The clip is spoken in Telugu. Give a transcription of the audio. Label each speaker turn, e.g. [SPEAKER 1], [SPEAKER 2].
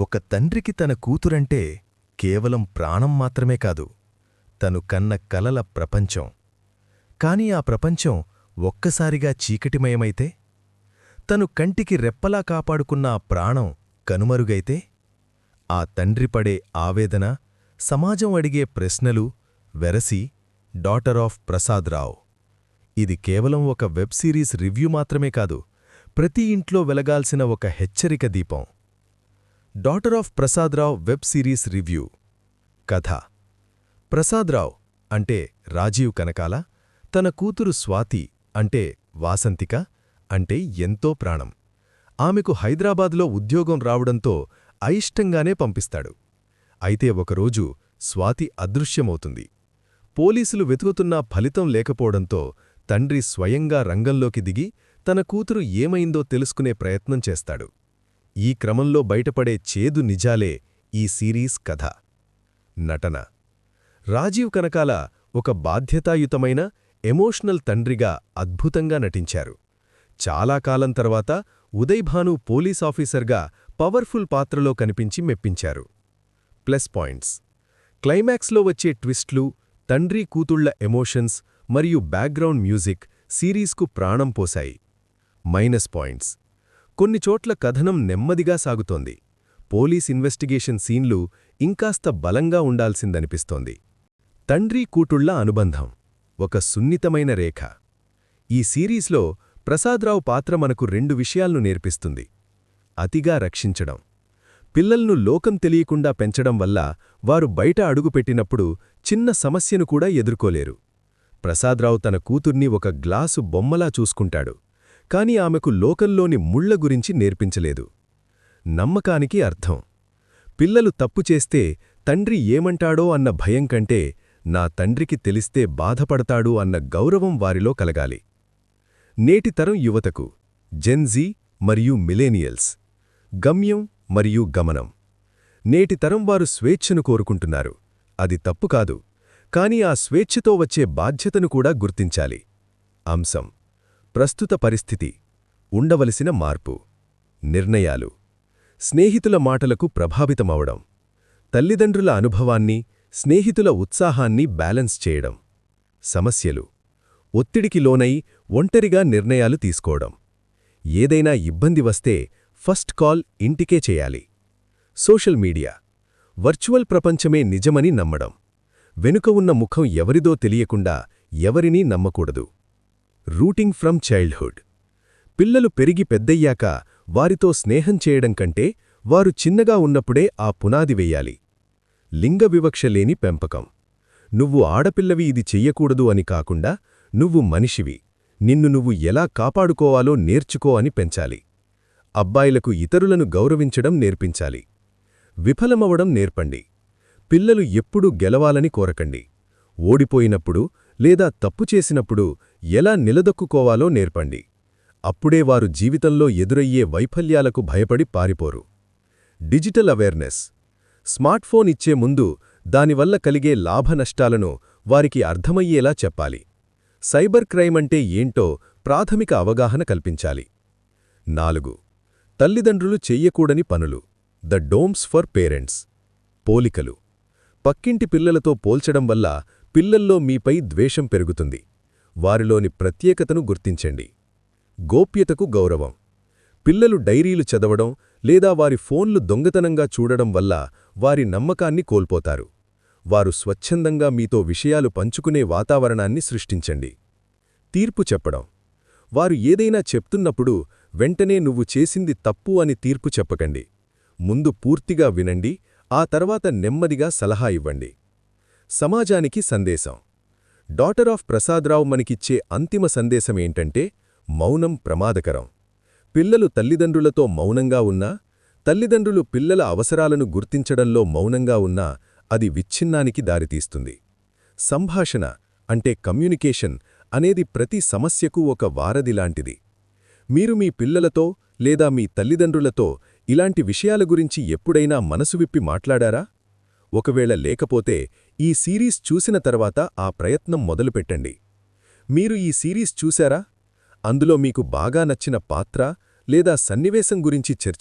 [SPEAKER 1] ఒక తండ్రికి తన కూతురంటే కేవలం ప్రాణం మాత్రమే కాదు, తను కన్న కలల ప్రపంచం. కాని ఆ ప్రపంచం ఒక్కసారిగా చీకటిమయమైతే, తను కంటికి రెప్పలా కాపాడుకున్న ఆ ప్రాణం కనుమరుగైతే, ఆ తండ్రి పడే ఆవేదన, సమాజం అడిగే ప్రశ్నలు వెరసి డాటర్ ఆఫ్ ప్రసాద్ రావ్. ఇది కేవలం ఒక వెబ్ సిరీస్ రివ్యూ మాత్రమే కాదు, ప్రతి ఇంట్లో వెలగాల్సిన ఒక హెచ్చరిక దీపం. Daughter of Prasad Rao web series review. కథ: ప్రసాద్ రావ్ అంటే రాజీవ్ కనకాల, తన కూతురు స్వాతి అంటే వాసంతిక అంటే ఎంతో ప్రాణం. ఆమెకు హైదరాబాద్లో ఉద్యోగం రావడంతో అయిష్టంగానే పంపిస్తాడు. అయితే ఒకరోజు స్వాతి అదృశ్యమవుతుంది. పోలీసులు వెతుకుతున్నా ఫలితం లేకపోవడంతో తండ్రి స్వయంగా రంగంలోకి దిగి తన కూతురు ఏమైందో తెలుసుకునే ప్రయత్నం చేస్తాడు. ఈ క్రమంలో బయటపడే చేదు నిజాలే ఈ సిరీస్ కథ. నటన: రాజీవ్ కనకాల ఒక బాధ్యతాయుతమైన, ఎమోషనల్ తండ్రిగా అద్భుతంగా నటించారు. చాలా కాలం తర్వాత ఉదయ్ భాను పోలీసాఫీసర్గా పవర్ఫుల్ పాత్రలో కనిపించి మెప్పించారు. ప్లస్ పాయింట్స్: క్లైమాక్స్లో వచ్చే ట్విస్ట్లు, తండ్రి కూతుళ్ల ఎమోషన్స్ మరియు బ్యాక్గ్రౌండ్ మ్యూజిక్ సిరీస్కు ప్రాణం పోశాయి. మైనస్ పాయింట్స్: కొన్ని చోట్ల కథనం నెమ్మదిగా సాగుతోంది. పోలీస్ ఇన్వెస్టిగేషన్ సీన్లు ఇంకాస్త బలంగా ఉండాల్సిందనిపిస్తోంది. తండ్రి కూతుళ్ల అనుబంధం ఒక సున్నితమైన రేఖ. ఈ సిరీస్లో ప్రసాద్రావు పాత్ర మనకు రెండు విషయాలను నేర్పిస్తుంది. అతిగా రక్షించడం: పిల్లల్ను లోకం తెలియకుండా పెంచడం వల్ల వారు బయట అడుగుపెట్టినప్పుడు చిన్న సమస్యను కూడా ఎదుర్కోలేరు. ప్రసాద్రావు తన కూతుర్ని ఒక గ్లాసు బొమ్మలా చూసుకుంటాడు, కాని ఆమెకు లోకంలోని ముళ్ల గురించి నేర్పించలేదు. నమ్మకానికి అర్థం: పిల్లలు తప్పు చేస్తే తండ్రి ఏమంటాడో అన్న భయం కంటే, నా తండ్రికి తెలిస్తే బాధపడతాడు అన్న గౌరవం వారిలో కలగాలి. నేటి తరం యువతకు జెన్జీ మరియు మిలేనియల్స్ గమ్యం మరియు గమనం. నేటి తరం వారు స్వేచ్ఛను కోరుకుంటున్నారు. అది తప్పు కాదు, కాని ఆ స్వేచ్ఛతో వచ్చే బాధ్యతను కూడా గుర్తించాలి. అంశం: ప్రస్తుత పరిస్థితి, ఉండవలసిన మార్పు. నిర్ణయాలు: స్నేహితుల మాటలకు ప్రభావితమవడం, తల్లిదండ్రుల అనుభవాన్ని, స్నేహితుల ఉత్సాహాన్ని బ్యాలెన్స్ చేయడం. సమస్యలు: ఒత్తిడికి లోనై ఒంటరిగా నిర్ణయాలు తీసుకోవడం. ఏదైనా ఇబ్బంది వస్తే ఫస్ట్ కాల్ ఇంటికే చేయాలి. సోషల్ మీడియా: వర్చువల్ ప్రపంచమే నిజమని నమ్మడం. వెనుక ఉన్న ముఖం ఎవరిదో తెలియకుండా ఎవరినీ నమ్మకూడదు. రూటింగ్ ఫ్రమ్ చైల్డ్హుడ్: పిల్లలు పెరిగి పెద్దయ్యాక వారితో స్నేహం చేయడం కంటే వారు చిన్నగా ఉన్నప్పుడే ఆ పునాది వెయ్యాలి. లింగ వివక్ష లేని పెంపకం: నువ్వు ఆడపిల్లవి ఇది చెయ్యకూడదు అని కాకుండా, నువ్వు మనిషివి, నిన్ను నువ్వు ఎలా కాపాడుకోవాలో నేర్చుకో అని పెంచాలి. అబ్బాయిలకు ఇతరులను గౌరవించడం నేర్పించాలి. విఫలమవడం నేర్పండి: పిల్లలు ఎప్పుడూ గెలవాలని కోరకండి. ఓడిపోయినప్పుడు లేదా తప్పు చేసినప్పుడు ఎలా నిలదొక్కుకోవాలో నేర్పండి. అప్పుడే వారు జీవితంలో ఎదురయ్యే వైఫల్యాలకు భయపడి పారిపోరు. డిజిటల్ అవేర్నెస్: స్మార్ట్ఫోన్ ఇచ్చే ముందు దానివల్ల కలిగే లాభనష్టాలను వారికి అర్థమయ్యేలా చెప్పాలి. సైబర్ క్రైమ్ అంటే ఏంటో ప్రాథమిక అవగాహన కల్పించాలి. 4. తల్లిదండ్రులు చెయ్యకూడని పనులు. The don'ts for parents. పోలికలు: పక్కింటి పిల్లలతో పోల్చడం వల్ల పిల్లల్లో మీపై ద్వేషం పెరుగుతుంది. వారిలోని ప్రత్యేకతను గుర్తించండి. గోప్యతకు గౌరవం: పిల్లలు డైరీలు చదవడం లేదా వారి ఫోన్లు దొంగతనంగా చూడడం వల్ల వారి నమ్మకాన్ని కోల్పోతారు. వారు స్వచ్ఛందంగా మీతో విషయాలు పంచుకునే వాతావరణాన్ని సృష్టించండి. తీర్పు చెప్పడం: వారు ఏదైనా చెప్తున్నప్పుడు వెంటనే నువ్వు చేసింది తప్పు అని తీర్పు చెప్పకండి. ముందు పూర్తిగా వినండి, ఆ తర్వాత నెమ్మదిగా సలహా ఇవ్వండి. సమాజానికి సందేశం: డాటర్ ఆఫ్ ప్రసాద్రావ్ మనకిచ్చే అంతిమ సందేశమేంటంటే, మౌనం ప్రమాదకరం. పిల్లలు తల్లిదండ్రులతో మౌనంగా ఉన్నా, తల్లిదండ్రులు పిల్లల అవసరాలను గుర్తించడంలో మౌనంగా ఉన్నా అది విచ్ఛిన్నానికి దారితీస్తుంది. సంభాషణ అంటే కమ్యూనికేషన్ అనేది ప్రతి సమస్యకు ఒక వారధిలాంటిది. మీరు మీ పిల్లలతో లేదా మీ తల్లిదండ్రులతో ఇలాంటి విషయాల గురించి ఎప్పుడైనా మనసు విప్పి మాట్లాడారా? ఒకవేళ లేకపోతే ఈ సిరీస్ చూసిన తర్వాత ఆ ప్రయత్నం మొదలుపెట్టండి. మీరు ఈ సిరీస్ చూశారా? అందులో మీకు బాగా నచ్చిన పాత్ర లేదా సన్నివేశం గురించి చర్చ